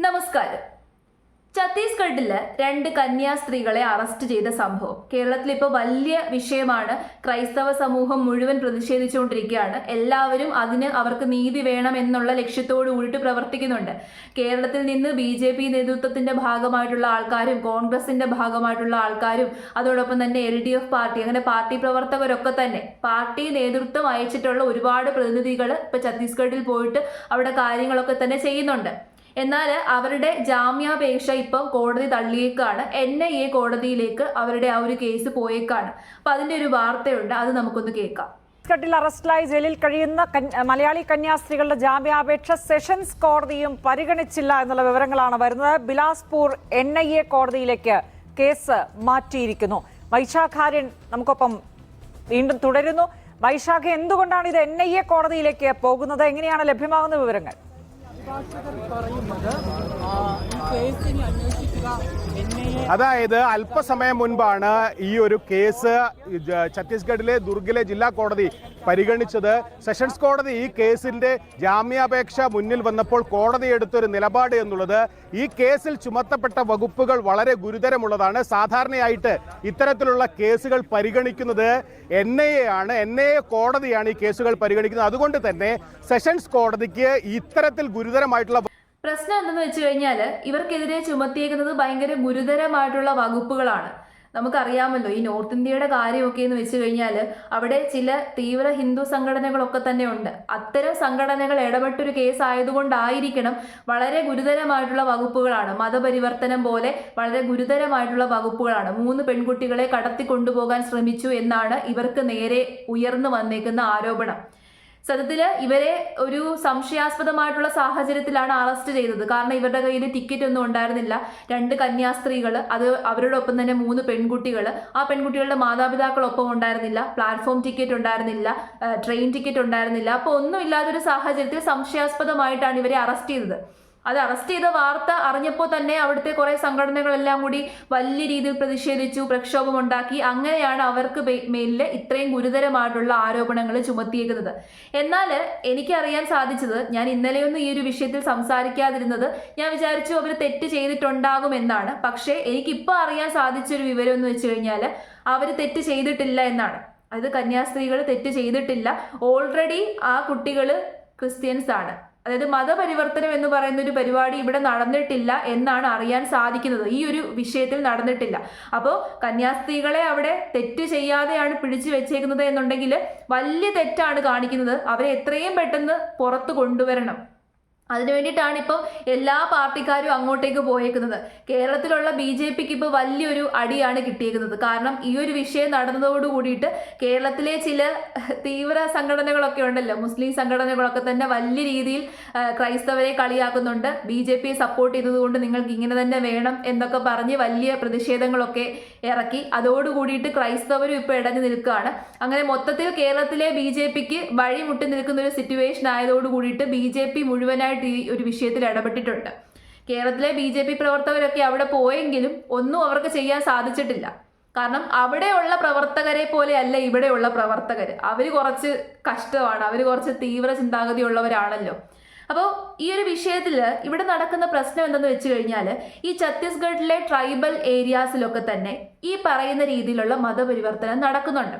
നമസ്കാരം. ഛത്തീസ്ഗഡില് 2 കന്യാസ്ത്രീകളെ അറസ്റ്റ് ചെയ്ത സംഭവം കേരളത്തിൽ ഇപ്പോൾ വലിയ വിഷയമാണ്. ക്രൈസ്തവ സമൂഹം മുഴുവൻ പ്രതിഷേധിച്ചുകൊണ്ടിരിക്കുകയാണ്. എല്ലാവരും അവർക്ക് നീതി വേണം എന്നുള്ള ലക്ഷ്യത്തോടു കൂടിയിട്ട് പ്രവർത്തിക്കുന്നുണ്ട്. കേരളത്തിൽ നിന്ന് BJP നേതൃത്വത്തിന്റെ ഭാഗമായിട്ടുള്ള ആൾക്കാരും കോൺഗ്രസിന്റെ ഭാഗമായിട്ടുള്ള ആൾക്കാരും അതോടൊപ്പം തന്നെ LDF പാർട്ടി അങ്ങനെ പാർട്ടി പ്രവർത്തകരൊക്കെ തന്നെ പാർട്ടി നേതൃത്വം അയച്ചിട്ടുള്ള ഒരുപാട് പ്രതിനിധികൾ ഇപ്പൊ ഛത്തീസ്ഗഡിൽ പോയിട്ട് അവിടെ കാര്യങ്ങളൊക്കെ തന്നെ ചെയ്യുന്നുണ്ട്. എന്നാൽ അവരുടെ ജാമ്യാപേക്ഷ ഇപ്പം കോടതി തള്ളിയേക്കാണ്. NIA കോടതിയിലേക്ക് അവരുടെ ആ ഒരു കേസ് പോയേക്കാണ്. അപ്പൊ അതിന്റെ ഒരു വാർത്തയുണ്ട്, അത് നമുക്കൊന്ന് കേൾക്കാം. ഛത്തീസ്ഗഡിൽ അറസ്റ്റിലായി ജയിലിൽ കഴിയുന്ന മലയാളി കന്യാസ്ത്രീകളുടെ ജാമ്യാപേക്ഷ സെഷൻസ് കോടതിയും പരിഗണിച്ചില്ല എന്നുള്ള വിവരങ്ങളാണ് വരുന്നത്. ബിലാസ്പൂർ NIA കോടതിയിലേക്ക് കേസ് മാറ്റിയിരിക്കുന്നു. വൈശാഖാര്യൻ നമുക്കൊപ്പം വീണ്ടും തുടരുന്നു. വൈശാഖ, എന്തുകൊണ്ടാണ് ഇത് NIA കോടതിയിലേക്ക് പോകുന്നത്? എങ്ങനെയാണ് ലഭ്യമാകുന്ന വിവരങ്ങൾ? അതായത് അല്പസമയം മുൻപാണ് ഈ ഒരു കേസ് ഛത്തീസ്ഗഡിലെ ദുർഗിലെ ജില്ലാ കോടതി പരിഗണിച്ചത്. സെഷൻസ് കോടതി ഈ കേസിന്റെ ജാമ്യാപേക്ഷ മുന്നിൽ വന്നപ്പോൾ കോടതി എടുത്തൊരു നിലപാട് എന്നുള്ളത് ഈ കേസിൽ ചുമത്തപ്പെട്ട വകുപ്പുകൾ വളരെ ഗുരുതരമുള്ളതാണ്. സാധാരണയായിട്ട് ഇത്തരത്തിലുള്ള കേസുകൾ പരിഗണിക്കുന്നത് NIA ആണ്. NIA കോടതിയാണ് ഈ കേസുകൾ പരിഗണിക്കുന്നത്. അതുകൊണ്ട് തന്നെ സെഷൻസ് കോടതിക്ക് ഇത്തരത്തിൽ ഗുരുതരമായിട്ടുള്ള പ്രശ്നം എന്തെന്ന് വെച്ച് കഴിഞ്ഞാൽ ഇവർക്കെതിരെ ചുമത്തിയേക്കുന്നത് ഭയങ്കര ഗുരുതരമായിട്ടുള്ള വകുപ്പുകളാണ്. നമുക്കറിയാമല്ലോ ഈ നോർത്ത് ഇന്ത്യയുടെ കാര്യമൊക്കെ എന്ന് വെച്ച് കഴിഞ്ഞാൽ അവിടെ ചില തീവ്ര ഹിന്ദു സംഘടനകളൊക്കെ തന്നെ ഉണ്ട്. അത്തരം സംഘടനകൾ ഇടപെട്ടൊരു കേസ് ആയതുകൊണ്ടായിരിക്കണം വളരെ ഗുരുതരമായിട്ടുള്ള വകുപ്പുകളാണ്. മതപരിവർത്തനം പോലെ വളരെ ഗുരുതരമായിട്ടുള്ള വകുപ്പുകളാണ്. 3 പെൺകുട്ടികളെ കടത്തിക്കൊണ്ടുപോകാൻ ശ്രമിച്ചു എന്നാണ് ഇവർക്ക് നേരെ ഉയർന്നു വന്നേക്കുന്ന ആരോപണം. സത്യത്തിൽ ഇവരെ ഒരു സംശയാസ്പദമായിട്ടുള്ള സാഹചര്യത്തിലാണ് അറസ്റ്റ് ചെയ്തത്. കാരണം ഇവരുടെ കയ്യിൽ ടിക്കറ്റ് ഒന്നും ഉണ്ടായിരുന്നില്ല. 2 കന്യാസ്ത്രീകൾ, അത് അവരോടൊപ്പം തന്നെ 3 പെൺകുട്ടികൾ. ആ പെൺകുട്ടികളുടെ മാതാപിതാക്കളൊപ്പം ഉണ്ടായിരുന്നില്ല. പ്ലാറ്റ്ഫോം ടിക്കറ്റ് ഉണ്ടായിരുന്നില്ല, ട്രെയിൻ ടിക്കറ്റ് ഉണ്ടായിരുന്നില്ല. അപ്പോൾ ഒന്നുമില്ലാത്തൊരു സാഹചര്യത്തിൽ സംശയാസ്പദമായിട്ടാണ് ഇവരെ അറസ്റ്റ് ചെയ്തത്. അത് അറസ്റ്റ് ചെയ്ത വാർത്ത അറിഞ്ഞപ്പോൾ തന്നെ അവിടുത്തെ കുറെ സംഘടനകളെല്ലാം കൂടി വലിയ രീതിയിൽ പ്രതിഷേധിച്ചു, പ്രക്ഷോഭം ഉണ്ടാക്കി. അങ്ങനെയാണ് അവർക്ക് മേലിൽ ഇത്രയും ഗുരുതരമായിട്ടുള്ള ആരോപണങ്ങൾ ചുമത്തിയേക്കുന്നത്. എന്നാൽ എനിക്കറിയാൻ സാധിച്ചത്, ഞാൻ ഇന്നലെയൊന്നും ഈ ഒരു വിഷയത്തിൽ സംസാരിക്കാതിരുന്നത് ഞാൻ വിചാരിച്ചു അവർ തെറ്റ് ചെയ്തിട്ടുണ്ടാകുമെന്നാണ്. പക്ഷേ എനിക്കിപ്പോൾ അറിയാൻ സാധിച്ചൊരു വിവരം എന്ന് വെച്ച് കഴിഞ്ഞാൽ അവർ തെറ്റ് ചെയ്തിട്ടില്ല എന്നാണ്. അത് കന്യാസ്ത്രീകൾ തെറ്റ് ചെയ്തിട്ടില്ല. ഓൾറെഡി ആ കുട്ടികൾ ക്രിസ്ത്യൻസ് ആണ്. അതായത് മതപരിവർത്തനം എന്ന് പറയുന്ന ഒരു പരിപാടി ഇവിടെ നടന്നിട്ടില്ല എന്നാണ് അറിയാൻ സാധിക്കുന്നത്. ഈ ഒരു വിഷയത്തിൽ നടന്നിട്ടില്ല. അപ്പോൾ കന്യാസ്ത്രീകളെ അവിടെ തെറ്റ് ചെയ്യാതെയാണ് പിടിച്ചു വെച്ചേക്കുന്നത് എന്നുണ്ടെങ്കിൽ വലിയ തെറ്റാണ് കാണിക്കുന്നത്. അവരെ എത്രയും പെട്ടെന്ന് പുറത്തു കൊണ്ടുവരണം. അതിനു വേണ്ടിയിട്ടാണ് ഇപ്പം എല്ലാ പാർട്ടിക്കാരും അങ്ങോട്ടേക്ക് പോയേക്കുന്നത്. കേരളത്തിലുള്ള BJPക്ക് ഇപ്പോൾ വലിയൊരു അടിയാണ് കിട്ടിയേക്കുന്നത്. കാരണം ഈ ഒരു വിഷയം നടന്നതോട് കൂടിയിട്ട് കേരളത്തിലെ ചില തീവ്ര സംഘടനകളൊക്കെ ഉണ്ടല്ലോ, മുസ്ലിം സംഘടനകളൊക്കെ തന്നെ വലിയ രീതിയിൽ ക്രൈസ്തവരെ കളിയാക്കുന്നുണ്ട്. BJPയെ സപ്പോർട്ട് ചെയ്തതുകൊണ്ട് നിങ്ങൾക്ക് ഇങ്ങനെ തന്നെ വേണം എന്നൊക്കെ പറഞ്ഞ് വലിയ പ്രതിഷേധങ്ങളൊക്കെ ഇറക്കി. അതോടുകൂടിയിട്ട് ക്രൈസ്തവരും ഇപ്പോൾ ഇടഞ്ഞു നിൽക്കുകയാണ്. അങ്ങനെ മൊത്തത്തിൽ കേരളത്തിലെ BJPക്ക് വഴിമുട്ടി നിൽക്കുന്ന ഒരു സിറ്റുവേഷൻ ആയതോടുകൂടിയിട്ട് BJP മുഴുവനായിട്ട് ഈ ഒരു വിഷയത്തിൽ ഇടപെട്ടിട്ടുണ്ട്. കേരളത്തിലെ BJP പ്രവർത്തകരൊക്കെ അവിടെ പോയെങ്കിലും ഒന്നും അവർക്ക് ചെയ്യാൻ സാധിച്ചിട്ടില്ല. കാരണം അവിടെയുള്ള പ്രവർത്തകരെ പോലെ അല്ല ഇവിടെയുള്ള പ്രവർത്തകർ. അവർ കുറച്ച് കഷ്ടമാണ്, അവർ കുറച്ച് തീവ്ര ചിന്താഗതി ഉള്ളവരാണല്ലോ. അപ്പോൾ ഈ ഒരു വിഷയത്തിൽ ഇവിടെ നടക്കുന്ന പ്രശ്നം എന്തെന്ന് വെച്ച് കഴിഞ്ഞാൽ ഈ ഛത്തീസ്ഗഡിലെ ട്രൈബൽ ഏരിയാസിലൊക്കെ തന്നെ ഈ പറയുന്ന രീതിയിലുള്ള മതപരിവർത്തനം നടക്കുന്നുണ്ട്.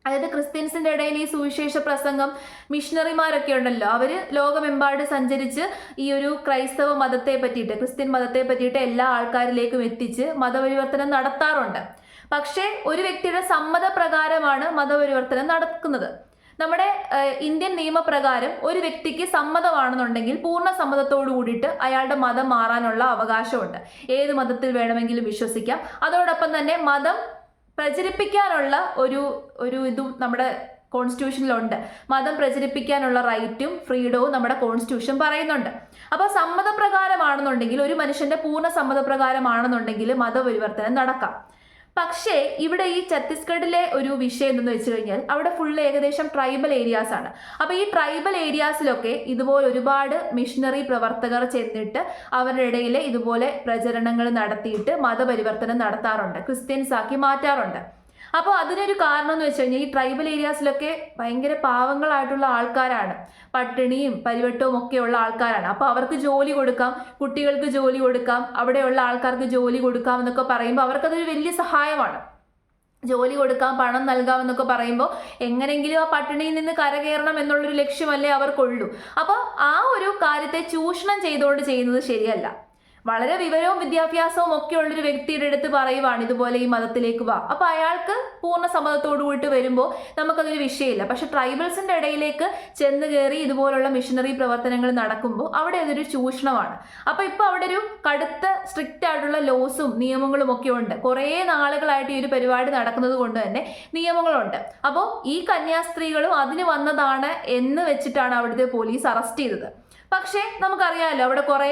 അതായത് ക്രിസ്ത്യൻസിന്റെ ഇടയിൽ ഈ സുവിശേഷ പ്രസംഗം മിഷണറിമാരൊക്കെ ഉണ്ടല്ലോ, അവര് ലോകമെമ്പാട് സഞ്ചരിച്ച് ഈ ഒരു ക്രൈസ്തവ മതത്തെ പറ്റിയിട്ട്, ക്രിസ്ത്യൻ മതത്തെ പറ്റിയിട്ട് എല്ലാ ആൾക്കാരിലേക്കും എത്തിച്ച് മതപരിവർത്തനം നടത്താറുണ്ട്. പക്ഷേ ഒരു വ്യക്തിയുടെ സമ്മതപ്രകാരമാണ് മതപരിവർത്തനം നടക്കുന്നത്. നമ്മുടെ ഇന്ത്യൻ നിയമപ്രകാരം ഒരു വ്യക്തിക്ക് സമ്മതമാണെന്നുണ്ടെങ്കിൽ പൂർണ്ണ സമ്മതത്തോടു കൂടിയിട്ട് അയാളുടെ മതം മാറാനുള്ള അവകാശമുണ്ട്. ഏത് മതത്തിൽ വേണമെങ്കിലും വിശ്വസിക്കാം. അതോടൊപ്പം തന്നെ മതം പ്രചരിപ്പിക്കാനുള്ള ഒരു ഇതും നമ്മുടെ കോൺസ്റ്റിറ്റ്യൂഷനിലുണ്ട്. മതം പ്രചരിപ്പിക്കാനുള്ള റൈറ്റും ഫ്രീഡവും നമ്മുടെ കോൺസ്റ്റിറ്റ്യൂഷൻ പറയുന്നുണ്ട്. അപ്പോൾ സമ്മതപ്രകാരമാണെന്നുണ്ടെങ്കിൽ, ഒരു മനുഷ്യന്റെ പൂർണ്ണ സമ്മതപ്രകാരമാണെന്നുണ്ടെങ്കിൽ മതപരിവർത്തനം നടക്കാം. പക്ഷേ ഇവിടെ ഈ ഛത്തീസ്ഗഡിലെ ഒരു വിഷയം എന്തെന്ന് വെച്ച് കഴിഞ്ഞാൽ അവിടെ ഫുള്ള് ഏകദേശം ട്രൈബൽ ഏരിയാസ് ആണ്. അപ്പോൾ ഈ ട്രൈബൽ ഏരിയാസിലൊക്കെ ഇതുപോലെ ഒരുപാട് മിഷണറി പ്രവർത്തകർ ചെന്നിട്ട് അവരുടെ ഇടയിൽ ഇതുപോലെ പ്രചരണങ്ങൾ നടത്തിയിട്ട് മതപരിവർത്തനം നടത്താറുണ്ട്, ക്രിസ്ത്യൻസ് ആക്കി മാറ്റാറുണ്ട്. അപ്പോൾ അതിനൊരു കാരണം എന്ന് വെച്ച് കഴിഞ്ഞാൽ ഈ ട്രൈബൽ ഏരിയാസിലൊക്കെ ഭയങ്കര പാവങ്ങളായിട്ടുള്ള ആൾക്കാരാണ്, പട്ടിണിയും പരിവട്ടവും ഒക്കെ ഉള്ള ആൾക്കാരാണ്. അപ്പോൾ അവർക്ക് ജോലി കൊടുക്കാം, കുട്ടികൾക്ക് ജോലി കൊടുക്കാം, അവിടെയുള്ള ആൾക്കാർക്ക് ജോലി കൊടുക്കാം എന്നൊക്കെ പറയുമ്പോൾ അവർക്കതൊരു വലിയ സഹായമാണ്. ജോലി കൊടുക്കാം, പണം നൽകാം എന്നൊക്കെ പറയുമ്പോൾ എങ്ങനെങ്കിലും ആ പട്ടിണിയിൽ നിന്ന് കരകയറണം എന്നുള്ളൊരു ലക്ഷ്യമല്ലേ അവർക്കുള്ളൂ. അപ്പോൾ ആ ഒരു കാര്യത്തെ ചൂഷണം ചെയ്തുകൊണ്ട് ചെയ്യുന്നത് ശരിയല്ല. വളരെ വിവരവും വിദ്യാഭ്യാസവും ഒക്കെ ഉള്ളൊരു വ്യക്തിയുടെ അടുത്ത് പറയുവാണ് ഇതുപോലെ ഈ മതത്തിലേക്ക് വാ, അപ്പൊ അയാൾക്ക് പൂർണ്ണ സമ്മതത്തോടു കൂടി വരുമ്പോൾ നമുക്കതൊരു വിഷയമില്ല. പക്ഷെ ട്രൈബൽസിന്റെ ഇടയിലേക്ക് ചെന്ന് കയറി ഇതുപോലുള്ള മിഷനറി പ്രവർത്തനങ്ങൾ നടക്കുമ്പോൾ അവിടെ അതൊരു ചൂഷണമാണ്. അപ്പൊ ഇപ്പൊ അവിടെ ഒരു കടുത്ത സ്ട്രിക്റ്റ് ആയിട്ടുള്ള ലോസും നിയമങ്ങളും ഒക്കെ ഉണ്ട്. കുറേ നാളുകളായിട്ട് ഈ ഒരു പരിപാടി നടക്കുന്നത് കൊണ്ട് തന്നെ നിയമങ്ങളുണ്ട്. അപ്പോൾ ഈ കന്യാസ്ത്രീകളും അതിന് വന്നതാണ് എന്ന് വെച്ചിട്ടാണ് അവിടുത്തെ പോലീസ് അറസ്റ്റ് ചെയ്തത്. പക്ഷേ നമുക്കറിയാമല്ലോ അവിടെ കുറേ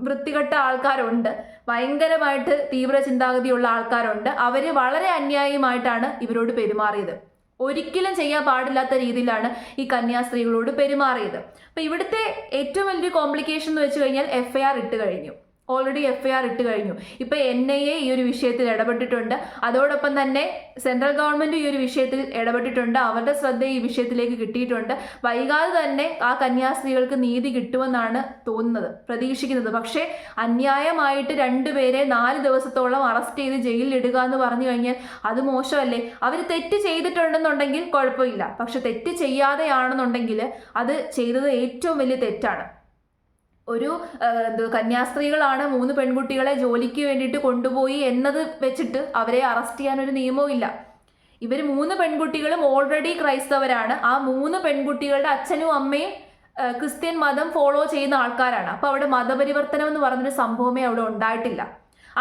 വൃത്തികെട്ട ആൾക്കാരുണ്ട്, ഭയങ്കരമായിട്ട് തീവ്ര ചിന്താഗതിയുള്ള ആൾക്കാരുണ്ട്. അവർ വളരെ അന്യായമായിട്ടാണ് ഇവരോട് പെരുമാറിയത്. ഒരിക്കലും ചെയ്യാൻ പാടില്ലാത്ത രീതിയിലാണ് ഈ കന്യാസ്ത്രീകളോട് പെരുമാറിയത്. അപ്പം ഇവിടുത്തെ ഏറ്റവും വലിയൊരു കോംപ്ലിക്കേഷൻ എന്ന് വെച്ച് കഴിഞ്ഞാൽ FIR ഇട്ട് കഴിഞ്ഞു. ഓൾറെഡി FIR ഇട്ട് കഴിഞ്ഞു. ഇപ്പം NIA ഈ ഒരു വിഷയത്തിൽ ഇടപെട്ടിട്ടുണ്ട്. അതോടൊപ്പം തന്നെ സെൻട്രൽ ഗവൺമെൻറ് ഈ ഒരു വിഷയത്തിൽ ഇടപെട്ടിട്ടുണ്ട്. അവരുടെ ശ്രദ്ധ ഈ വിഷയത്തിലേക്ക് കിട്ടിയിട്ടുണ്ട്. വൈകാതെ തന്നെ ആ കന്യാസ്ത്രീകൾക്ക് നീതി കിട്ടുമെന്നാണ് തോന്നുന്നത്, പ്രതീക്ഷിക്കുന്നത്. പക്ഷേ അന്യായമായിട്ട് 2 പേരെ 4 ദിവസത്തോളം അറസ്റ്റ് ചെയ്ത് ജയിലിലിടുക എന്ന് പറഞ്ഞു കഴിഞ്ഞാൽ അത് മോശമല്ലേ? അവർ തെറ്റ് ചെയ്തിട്ടുണ്ടെന്നുണ്ടെങ്കിൽ കുഴപ്പമില്ല, പക്ഷെ തെറ്റ് ചെയ്യാതെയാണെന്നുണ്ടെങ്കിൽ അത് ചെയ്തത് ഏറ്റവും വലിയ തെറ്റാണ്. ഒരു കന്യാസ്ത്രീകളാണ് 3 പെൺകുട്ടികളെ ജോലിക്ക് വേണ്ടിയിട്ട് കൊണ്ടുപോയി എന്നത് വെച്ചിട്ട് അവരെ അറസ്റ്റ് ചെയ്യാനൊരു നിയമവും ഇല്ല. ഇവർ 3 പെൺകുട്ടികളും ഓൾറെഡി ക്രൈസ്തവരാണ്. ആ 3 പെൺകുട്ടികളുടെ അച്ഛനും അമ്മയും ക്രിസ്ത്യൻ മതം ഫോളോ ചെയ്യുന്ന ആൾക്കാരാണ്. അപ്പോൾ അവിടെ മതപരിവർത്തനം എന്ന് പറഞ്ഞൊരു സംഭവമേ അവിടെ ഉണ്ടായിട്ടില്ല.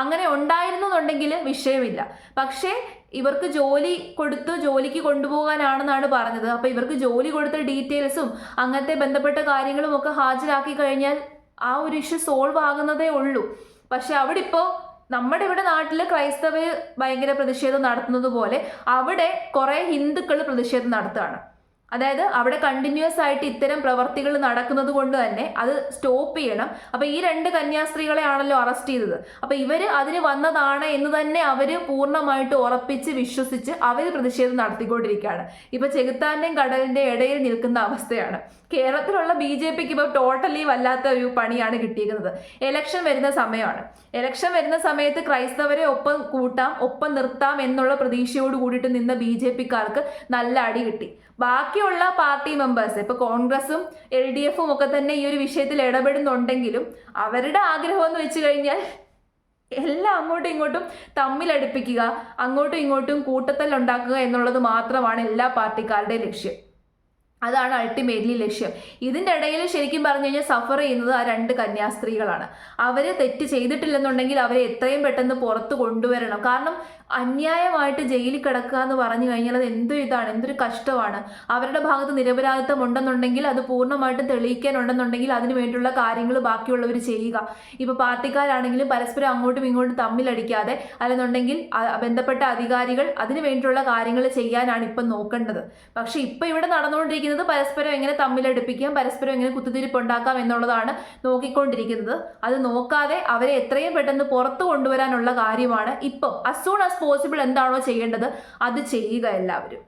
അങ്ങനെ ഉണ്ടായിരുന്നു എന്നുണ്ടെങ്കിൽ വിഷയമില്ല. പക്ഷേ ഇവർക്ക് ജോലി കൊടുത്ത് ജോലിക്ക് കൊണ്ടുപോകാനാണെന്നാണ് പറഞ്ഞത്. അപ്പോൾ ഇവർക്ക് ജോലി കൊടുത്ത ഡീറ്റെയിൽസും അങ്ങനത്തെ ബന്ധപ്പെട്ട കാര്യങ്ങളും ഒക്കെ ഹാജരാക്കി കഴിഞ്ഞാൽ ആ ഒരു ഇഷ്യൂ സോൾവ് ആകുന്നതേ ഉള്ളൂ. പക്ഷെ അവിടെ ഇപ്പോൾ നമ്മുടെ ഇവിടെ നാട്ടിൽ ക്രൈസ്തവർ ഭയങ്കര പ്രതിഷേധം നടത്തുന്നത് പോലെ അവിടെ കുറേ ഹിന്ദുക്കൾ പ്രതിഷേധം നടത്തുകയാണ്. അതായത് അവിടെ കണ്ടിന്യൂസ് ആയിട്ട് ഇത്തരം പ്രവർത്തികൾ നടക്കുന്നത് കൊണ്ട് തന്നെ അത് സ്റ്റോപ്പ് ചെയ്യണം. അപ്പോൾ ഈ 2 കന്യാസ്ത്രീകളെ ആണല്ലോ അറസ്റ്റ് ചെയ്തത്. അപ്പോൾ ഇവർ അതിന് വന്നതാണ് എന്ന് തന്നെ അവർ പൂർണ്ണമായിട്ട് ഉറപ്പിച്ച് വിശ്വസിച്ച് അവർ പ്രതിഷേധം നടത്തിക്കൊണ്ടിരിക്കുകയാണ്. ഇപ്പോൾ ചെകുത്താൻ്റെയും കടലിൻ്റെ ഇടയിൽ നിൽക്കുന്ന അവസ്ഥയാണ്. കേരളത്തിലുള്ള BJPക്ക് ഇപ്പോൾ ടോട്ടലി വല്ലാത്ത ഒരു പണിയാണ് കിട്ടിയിരിക്കുന്നത്. എലക്ഷൻ വരുന്ന സമയമാണ്. എലക്ഷൻ വരുന്ന സമയത്ത് ക്രൈസ്തവരെ ഒപ്പം കൂട്ടാം, ഒപ്പം നിർത്താം എന്നുള്ള പ്രതീക്ഷയോട് കൂടിയിട്ട് നിന്ന BJPക്കാർക്ക് നല്ല അടി കിട്ടി. ബാക്കിയുള്ള പാർട്ടി മെമ്പേഴ്സ് ഇപ്പോൾ കോൺഗ്രസും LDFും ഒക്കെ തന്നെ ഈ ഒരു വിഷയത്തിൽ ഇടപെടുന്നുണ്ടെങ്കിലും അവരുടെ ആഗ്രഹം എന്ന് വെച്ച് കഴിഞ്ഞാൽ എല്ലാം അങ്ങോട്ടും ഇങ്ങോട്ടും തമ്മിലടുപ്പിക്കുക, അങ്ങോട്ടും ഇങ്ങോട്ടും കൂട്ടത്തല്ലുണ്ടാക്കുക എന്നുള്ളത് മാത്രമാണ് എല്ലാ പാർട്ടിക്കാരുടെയും ലക്ഷ്യം. അതാണ് അൾട്ടിമേറ്റ്ലി ലക്ഷ്യം. ഇതിൻ്റെ ഇടയിൽ ശരിക്കും പറഞ്ഞു കഴിഞ്ഞാൽ സഫർ ചെയ്യുന്നത് ആ 2 കന്യാസ്ത്രീകളാണ്. അവർ തെറ്റ് ചെയ്തിട്ടില്ലെന്നുണ്ടെങ്കിൽ അവരെ എത്രയും പെട്ടെന്ന് പുറത്ത് കൊണ്ടുവരണം. കാരണം അന്യായമായിട്ട് ജയിലിൽ കിടക്കുക എന്ന് പറഞ്ഞു കഴിഞ്ഞാൽ അത് എന്തൊരു കഷ്ടമാണ്. അവരുടെ ഭാഗത്ത് നിരപരാധിത്വം ഉണ്ടെന്നുണ്ടെങ്കിൽ അത് പൂർണ്ണമായിട്ടും തെളിയിക്കാനുണ്ടെന്നുണ്ടെങ്കിൽ അതിന് വേണ്ടിയുള്ള കാര്യങ്ങൾ ബാക്കിയുള്ളവർ ചെയ്യുക. ഇപ്പോൾ പാർട്ടിക്കാരാണെങ്കിലും പരസ്പരം അങ്ങോട്ടും ഇങ്ങോട്ടും തമ്മിലടിക്കാതെ, അല്ലെന്നുണ്ടെങ്കിൽ ബന്ധപ്പെട്ട അധികാരികൾ അതിന് വേണ്ടിയുള്ള കാര്യങ്ങൾ ചെയ്യാനാണ് ഇപ്പം നോക്കേണ്ടത്. പക്ഷെ ഇപ്പം ഇവിടെ നടന്നുകൊണ്ടിരിക്കുന്നത് പരസ്പരം എങ്ങനെ തമ്മിലടുപ്പിക്കാം, പരസ്പരം എങ്ങനെ കുത്തിത്തിരിപ്പുണ്ടാക്കാം എന്നുള്ളതാണ് നോക്കിക്കൊണ്ടിരിക്കുന്നത്. അത് നോക്കാതെ അവരെ എത്രയും പെട്ടെന്ന് പുറത്തു കൊണ്ടുവരാനുള്ള കാര്യമാണ് ഇപ്പം as soon as possible എന്താണോ ചെയ്യേണ്ടത് അത് ചെയ്യുക എല്ലാവരും.